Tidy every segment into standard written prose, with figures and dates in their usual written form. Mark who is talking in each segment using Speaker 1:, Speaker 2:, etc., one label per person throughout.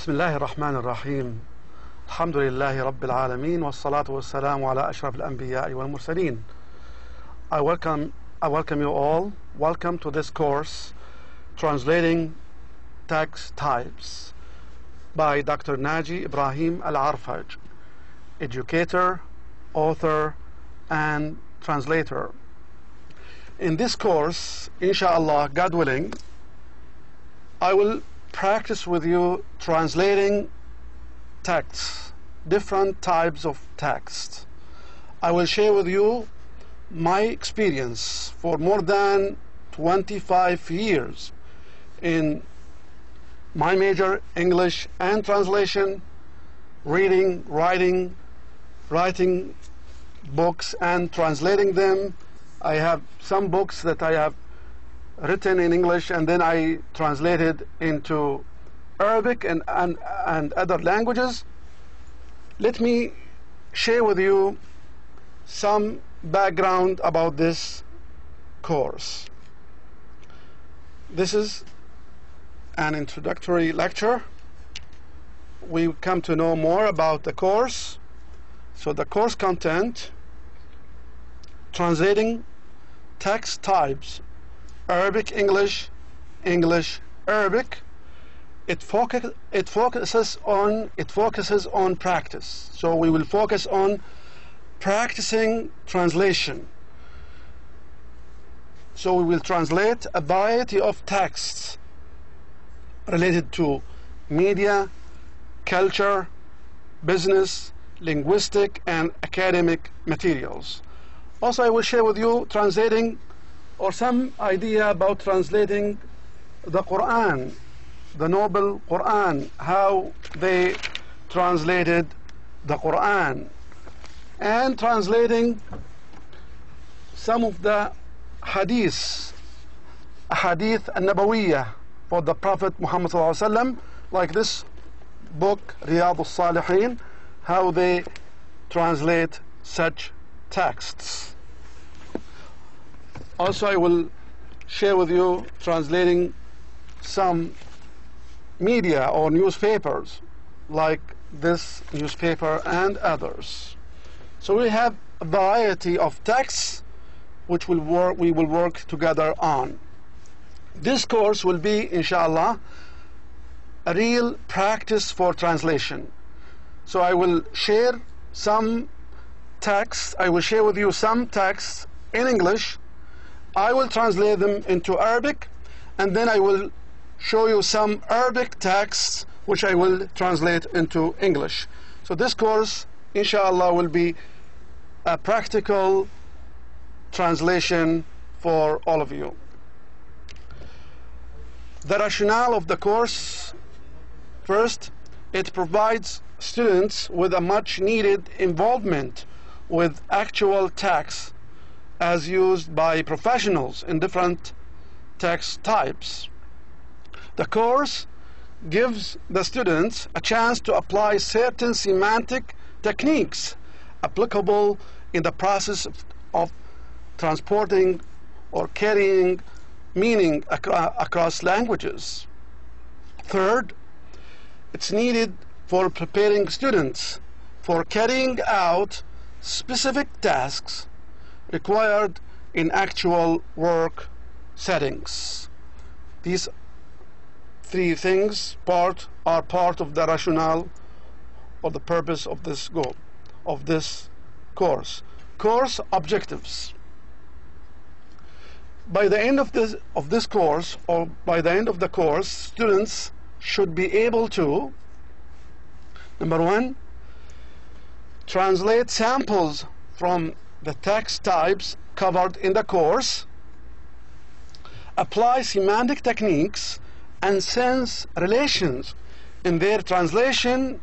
Speaker 1: بسم الله الرحمن الرحيم. الحمد لله رب العالمين والصلاة والسلام على أشرف الأنبياء والمرسلين. I welcome you all. Welcome to this course, Translating Text Types by د.ناجي Ibrahim العرفج, educator, author, and translator. In this course, inshallah, God willing, I will practice with you translating texts, different types of text. I will share with you my experience for more than 25 years in my major, English and translation, reading, writing books and translating them. I have some books that I have written in English and then I translated into Arabic and other languages. Let me share with you some background about this course. This is an introductory lecture. We come to know more about the course. So the course content: translating text types, Arabic, English, English, Arabic. It focuses on practice. So we will focus on practicing translation. So we will translate a variety of texts related to media, culture, business, linguistic, and academic materials. Also, I will share with you translating or some idea about translating the Quran, the Noble Quran, how they translated the Quran, and translating some of the hadith al-Nabawiyah for the Prophet Muhammad ﷺ, like this book, Riyadh al-Salihin, how they translate such texts. Also, I will share with you translating some media or newspapers, like this newspaper and others. So we have a variety of texts which we will work together on. This course will be, inshallah, a real practice for translation. So I will share some texts. I will share with you some texts in English. I will translate them into Arabic, and then I will show you some Arabic texts which I will translate into English. So this course, inshallah, will be a practical translation for all of you. The rationale of the course: first, it provides students with a much needed involvement with actual text as used by professionals in different text types. The course gives the students a chance to apply certain semantic techniques applicable in the process of transporting or carrying meaning across languages. Third, it's needed for preparing students for carrying out specific tasks required in actual work settings. These three things are part of the rationale or the purpose of this course. Course objectives: by the end of this course, or by the end of the course, students should be able to: number one, translate samples from the text types covered in the course, apply semantic techniques and sense relations in their translation,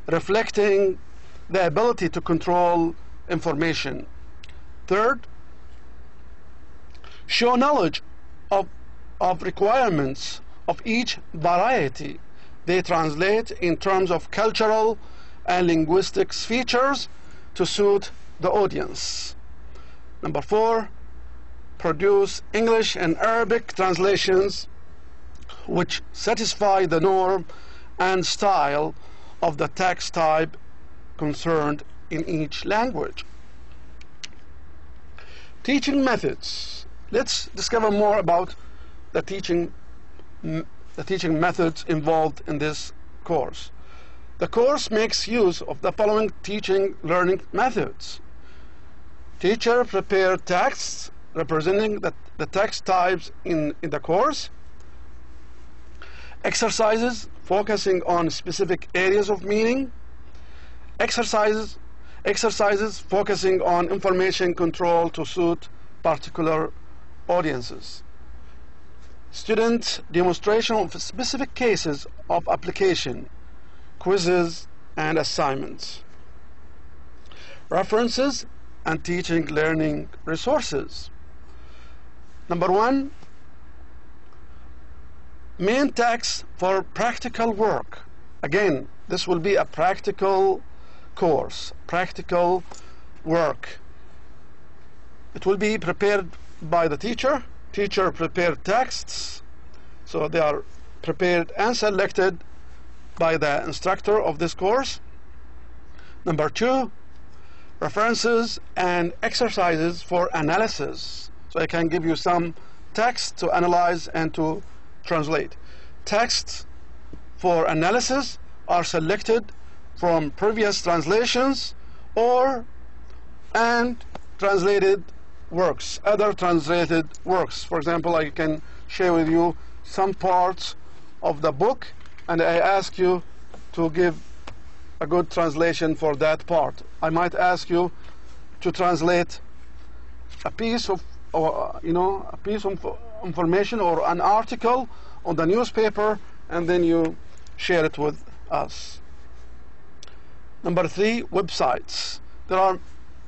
Speaker 1: reflecting the ability to control information. Third, show knowledge of requirements of each variety they translate in terms of cultural and linguistic features to suit the audience. Number four, produce English and Arabic translations which satisfy the norm and style of the text type concerned in each language. Teaching methods. Let's discover more about the teaching methods involved in this course. The course makes use of the following teaching learning methods. Teacher prepare texts representing the text types in the course. Exercises focusing on specific areas of meaning. Exercises focusing on information control to suit particular audiences. Student demonstration of specific cases of application, quizzes and assignments. References and teaching learning resources. Number 1, main text for practical work. Again, this will be a practical course, practical work. It will be prepared by the teacher. Teacher prepared texts, so they are prepared and selected by the instructor of this course. Number 2, references and exercises for analysis. So I can give you some text to analyze and to translate. Texts for analysis are selected from previous translations and translated works, other translated works. For example, I can share with you some parts of the book and I ask you to give a good translation for that part. I might ask you to translate a piece of information or an article on the newspaper, and then you share it with us. Number 3, websites. There are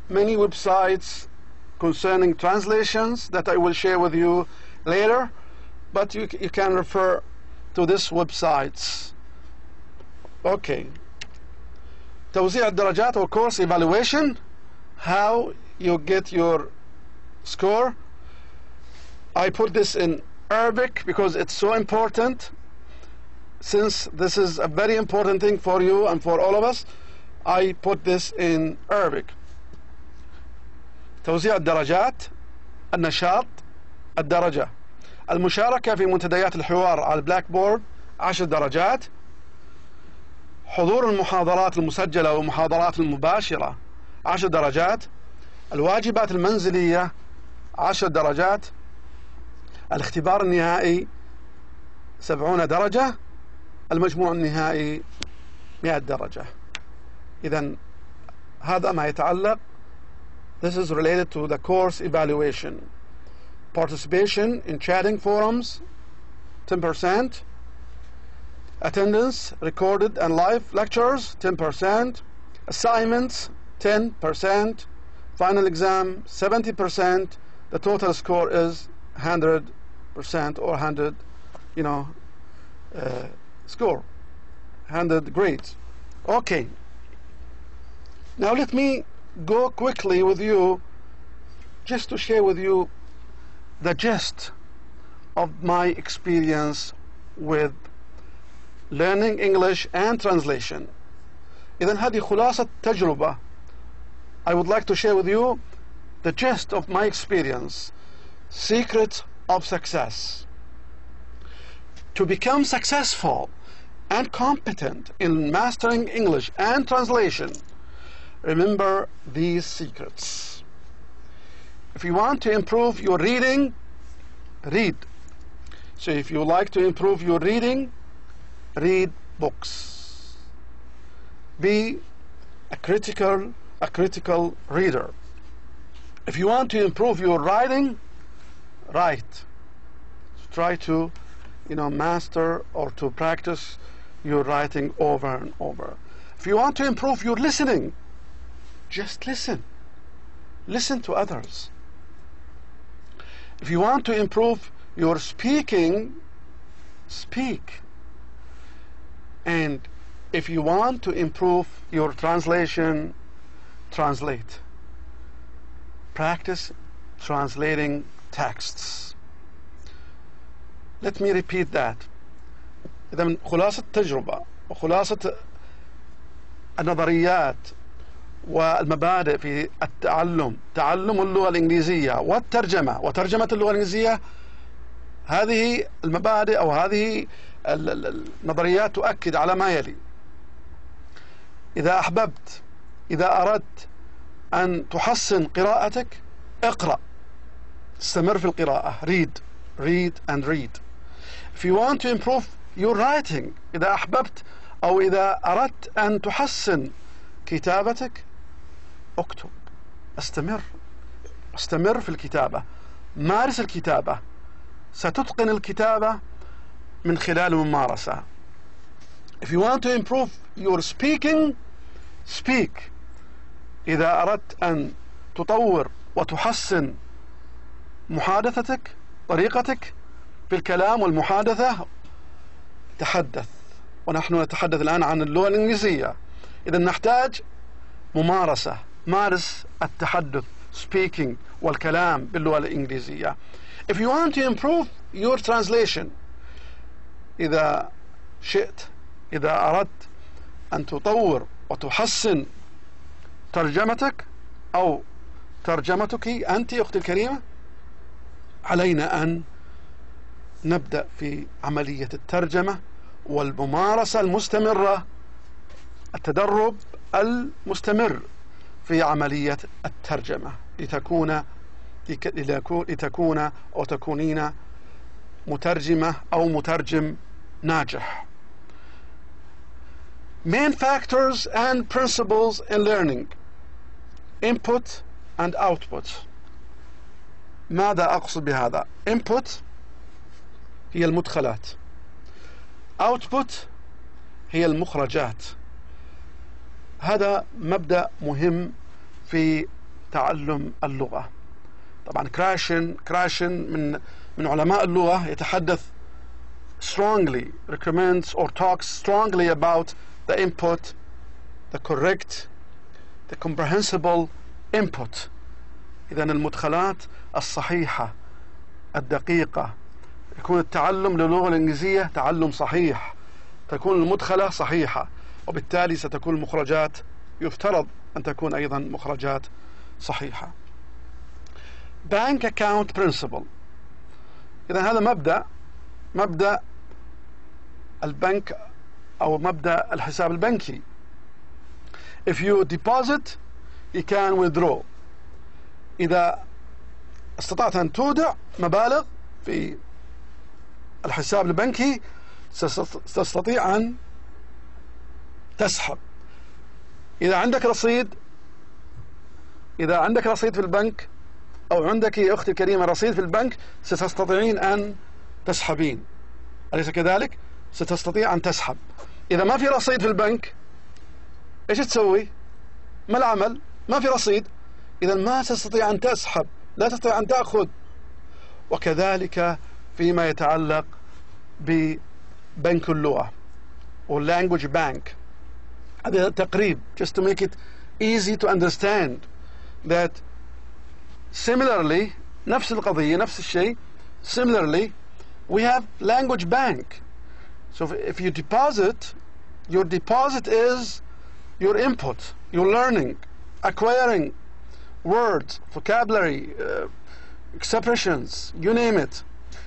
Speaker 1: many websites concerning translations that I will share with you later, but you can refer to these websites. Okay. توزيع الدرجات or course evaluation, how you get your score. I put this in Arabic because it's so important. Since this is a very important thing for you and for all of us, I put this in Arabic. توزيع الدرجات، النشاط، الدرجة. المشاركة في منتديات الحوار على البلاك بورد 10 درجات. حضور المحاضرات المسجلة والمحاضرات المباشرة 10 درجات. الواجبات المنزلية 10 درجات. الاختبار النهائي 70 درجة. المجموع النهائي 100 درجة. إذن هذا ما يتعلق. This is related to the course evaluation. Participation in chatting forums 10%. Attendance, recorded and live lectures 10%. Assignments 10%. Final exam 70%. The total score is 100% or 100 score, 100 grades. Okay, now let me go quickly with you just to share with you the gist of my experience with learning English and translation. إذن هذه خلاصة تجربة. I would like to share with you the gist of my experience, secret of success. To become successful and competent in mastering English and translation, remember these secrets. If you want to improve your reading, read. So if you like to improve your reading, read books. Be a critical reader. If you want to improve your writing, write. Try to master or to practice your writing over and over. If you want to improve your listening, just listen. Listen to others. If you want to improve your speaking, speak. And if you want to improve your translation, translate. Practice translating texts. Let me repeat that. إذا من خلاصة التجربة وخلاصة النظريات والمبادئ في التعلم، تعلم اللغة الإنجليزية والترجمة وترجمة اللغة الإنجليزية، هذه المبادئ أو هذه النظريات تؤكد على ما يلي: إذا أحببت، إذا أردت أن تحسن قراءتك، اقرأ، استمر في القراءة. read and read. If you want to improve your writing، إذا أحببت أو إذا أردت أن تحسن كتابتك، اكتب، استمر في الكتابة، مارس الكتابة، ستتقن الكتابة من خلال الممارسة. If you want to improve your speaking، speak. إذا أردت أن تطور وتحسن محادثتك، طريقتك في الكلام والمحادثة، تحدث. ونحن نتحدث الآن عن اللغة الإنجليزية، إذا نحتاج ممارسة، مارس التحدث speaking والكلام باللغة الإنجليزية. If you want to improve your translation، إذا شئت، إذا أردت أن تطور وتحسن ترجمتك أو ترجمتك أنت أختي الكريمة، علينا أن نبدأ في عملية الترجمة والممارسة المستمرة، التدرب المستمر في عملية الترجمة لتكون أو تكونين مترجمة أو مترجم ناجح. Main factors and principles in learning: input and output. ماذا أقصد بهذا؟ input هي المدخلات، output هي المخرجات. هذا مبدأ مهم في تعلم اللغة. طبعا كراشن من علماء اللغة يتحدث strongly, recommends or talks strongly about the input, the correct, the comprehensible input. إذن المدخلات الصحيحة الدقيقة، يكون التعلم للغة الإنجليزية تعلم صحيح، تكون المدخلة صحيحة، وبالتالي ستكون المخرجات يفترض أن تكون أيضا مخرجات صحيحة. Bank account principle. إذن هذا مبدأ البنك أو مبدأ الحساب البنكي. If you deposit you can withdraw. إذا استطعت أن تودع مبالغ في الحساب البنكي ستستطيع أن تسحب. إذا عندك رصيد في البنك، أو عندك يا أختي الكريمة رصيد في البنك، ستستطيعين أن تسحبين، أليس كذلك؟ ستستطيع أن تسحب. إذا ما في رصيد في البنك إيش تسوي؟ ما العمل؟ ما في رصيد، إذا ما تستطيع أن تسحب، لا تستطيع أن تأخذ. وكذلك فيما يتعلق ببنك اللغة or language bank. هذا تقريب just to make it easy to understand that similarly نفس القضية نفس الشيء. Similarly we have language bank. So if you deposit, your deposit is your input, your learning, acquiring words, vocabulary, expressions, you name it.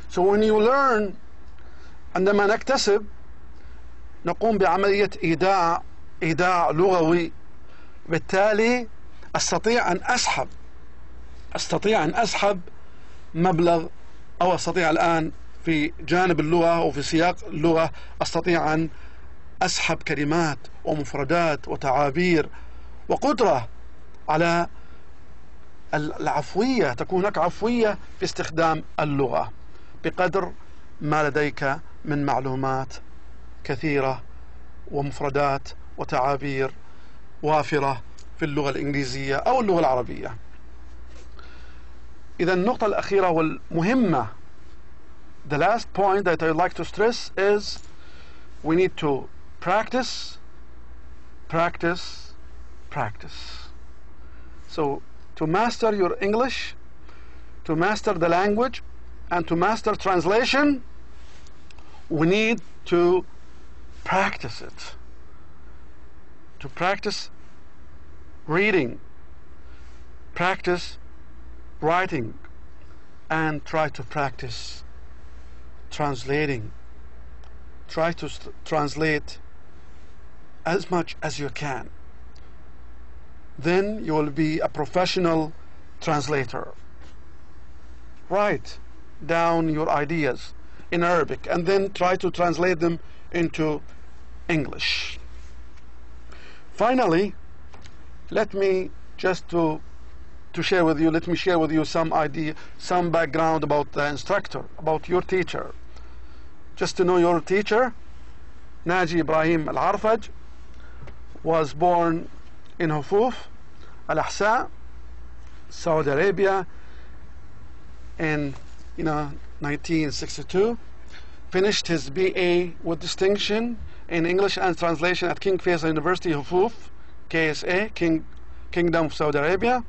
Speaker 1: So when you learn، عندما نكتسب نقوم بعملية إيداع لغوي، بالتالي أستطيع أن أسحب مبلغ، أو أستطيع الآن في جانب اللغة وفي سياق اللغة أستطيع أن أسحب كلمات ومفردات وتعابير، وقدرة على العفوية، تكون هناك عفوية في استخدام اللغة بقدر ما لديك من معلومات كثيرة ومفردات وتعابير وافرة في اللغة الإنجليزية أو اللغة العربية. إذا النقطة الأخيرة والمهمة، the last point that I would like to stress is we need to practice. So to master your English, to master the language, and to master translation, we need to practice it, to practice reading, practice writing, and try to practice translating. Try to translate as much as you can. Then you will be a professional translator. Write down your ideas in Arabic and then try to translate them into English. Finally, let me share with you some background about the instructor, about your teacher. Just to know your teacher, ناجي إبراهيم العرفج was born in Hufuf, Al-Ahsa, Saudi Arabia in 1962. Finished his BA with distinction in English and Translation at King Faisal University, Hufuf, KSA, Kingdom of Saudi Arabia.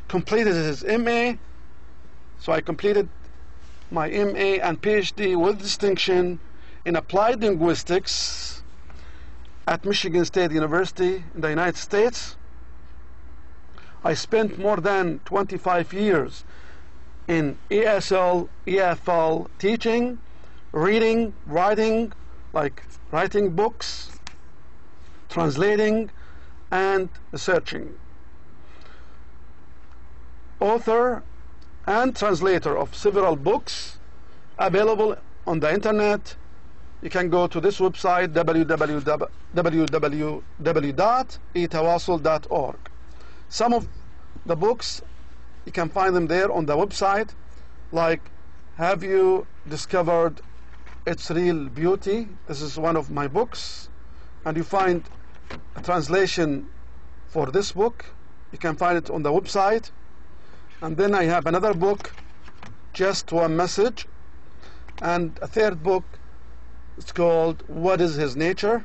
Speaker 1: Completed his MA, so I completed my MA and PhD with distinction in Applied Linguistics at Michigan State University in the United States. I spent more than 25 years in ESL, EFL teaching, reading, writing, like writing books, translating, and researching. Author and translator of several books available on the internet. You can go to this website, www.etawasul.org. Some of the books, you can find them there on the website, like Have You Discovered Its Real Beauty? This is one of my books, and you find a translation for this book. You can find it on the website. And then I have another book, Just One Message, and a third book, it's called What Is His Nature?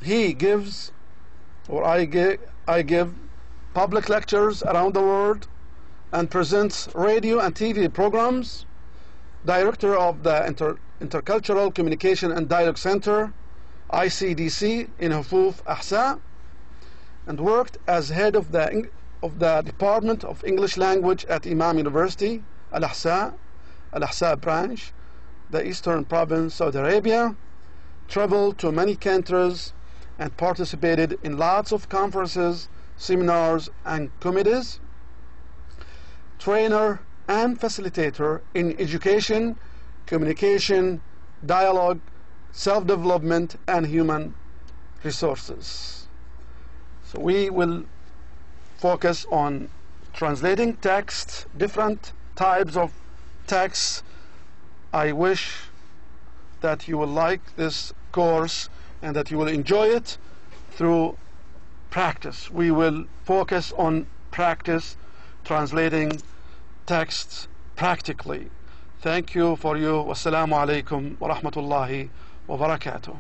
Speaker 1: He gives, or I give public lectures around the world and presents radio and TV programs, director of the Intercultural Communication and Dialogue Center, ICDC, in Hufuf, Ahsa, and worked as head of the Department of English Language at Imam University, Al-Ahsa branch, the Eastern Province, Saudi Arabia. Traveled to many countries and participated in lots of conferences, seminars, and committees. Trainer and facilitator in education, communication, dialogue, self-development, and human resources. So we will focus on translating text, different types of texts. I wish that you will like this course and that you will enjoy it through practice. We will focus on practice, translating texts practically. Thank you for you. Wassalamu alaikum wa rahmatullahi wa barakatuh.